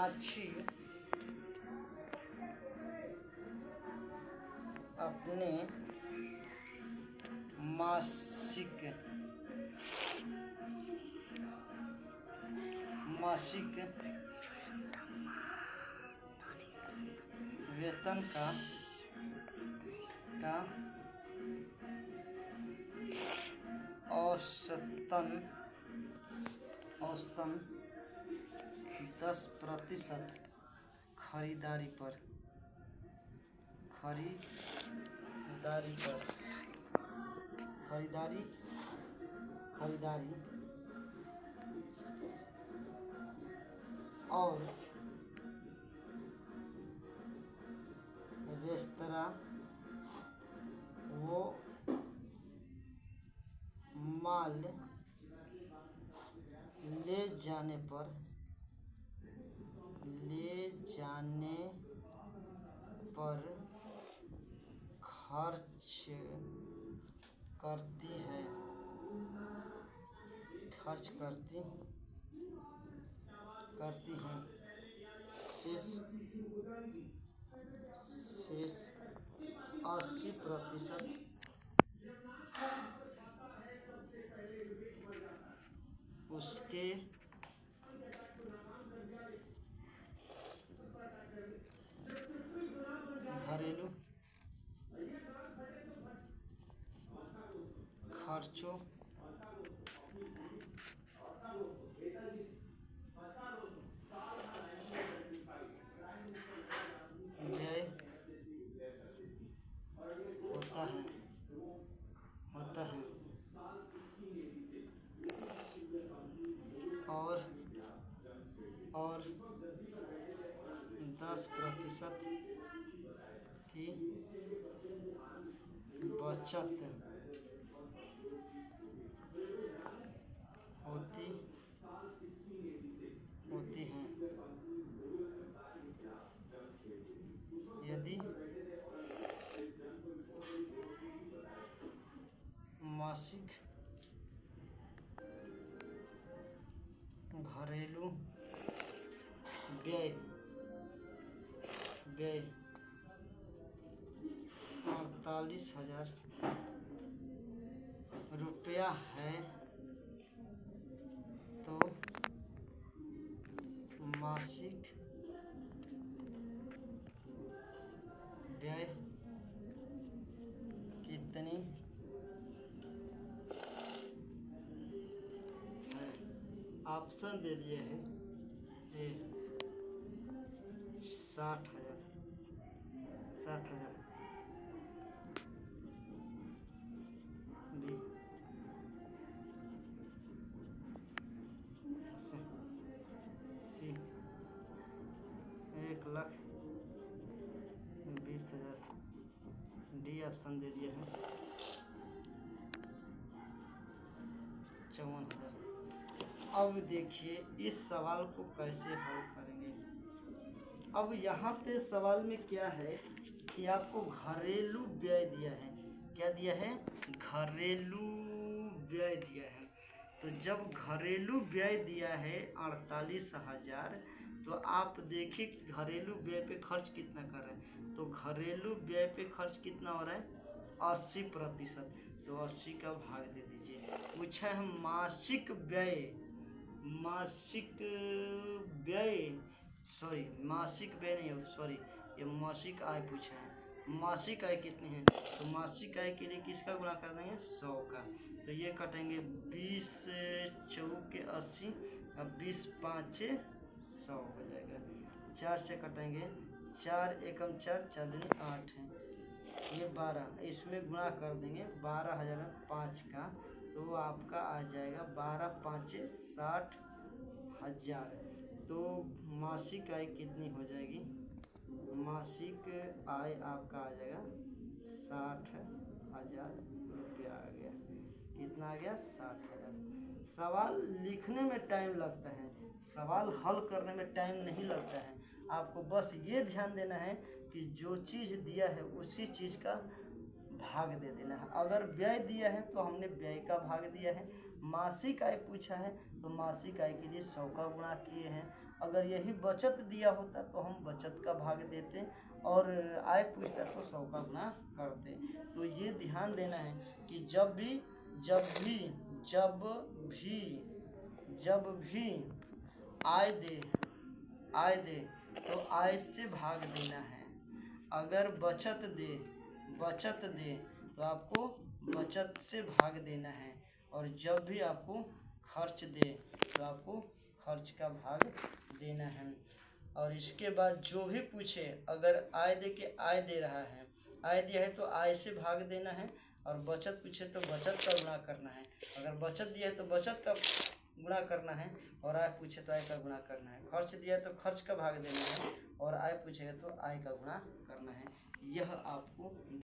मीनाक्षी अपने मासिक वेतन का औसतन 10% खरीदारी और रेस्तरां वो माल ले जाने पर खर्च करती है शेष 80% उसके घरेलू खर्चों व्यय होता है और 10% की बचत होती है। यदि मासिक घरेलू व्यय 48,000 रुपया है तो मासिक व्यय कितनी है? ऑप्शन दे दिए हैं। ए 60,000 बी 1,20,000 डी ऑप्शन दे दिया है 54,000। अब देखिए इस सवाल को कैसे हल करेंगे। अब यहाँ पे सवाल में क्या है कि आपको घरेलू व्यय दिया है। क्या दिया है? घरेलू व्यय दिया है। तो जब घरेलू व्यय दिया है 48,000 तो आप देखिए कि घरेलू व्यय पे खर्च कितना कर रहे हैं। तो घरेलू व्यय पे खर्च कितना हो रहा है? 80%। तो 80 का भाग दे दीजिए। पूछा है मासिक व्यय नहीं, सॉरी, ये मासिक आय पूछा है। मासिक आय कितनी है? तो मासिक आय के लिए किसका गुणा कर देंगे? 100 का। तो ये कटेंगे 20 चौके 80 और 20 5 100 हो जाएगा। 4 से कटेंगे 4 एकम 4 4 दूनी 8 है। ये 12 इसमें गुणा कर देंगे 12,005 का तो आपका आ जाएगा 12 5 60,000। तो मासिक आय कितनी हो जाएगी? मासिक आय आपका आ जाएगा 60,000 रुपया आ गया। कितना आ गया? 60,000। सवाल लिखने में टाइम लगता है, सवाल हल करने में टाइम नहीं लगता है। आपको बस ये ध्यान देना है कि जो चीज़ दिया है उसी चीज़ का भाग दे देना है। अगर व्यय दिया है तो हमने व्यय का भाग दिया है। मासिक आय पूछा है तो मासिक आय के लिए 100 का गुणा किए हैं अगर यही बचत दिया होता तो हम बचत का भाग देते, और आय पूछता तो 100 का गुणा करते। तो ये ध्यान देना है कि जब भी आय दे तो आय से भाग देना है। अगर बचत दे तो आपको बचत से भाग देना है, और जब भी आपको खर्च दे तो आपको खर्च का भाग देना है। और इसके बाद जो भी पूछे, अगर आय दे के आय दे रहा है, आय दिया है तो आय से भाग देना है, और बचत पूछे तो बचत का गुणा करना है। अगर बचत दिया है तो बचत का गुणा करना है, और आय पूछे तो आय का गुणा करना है। खर्च दिया है तो खर्च का भाग देना है, और आय पूछेगा तो आय का गुणा करना है। यह आपको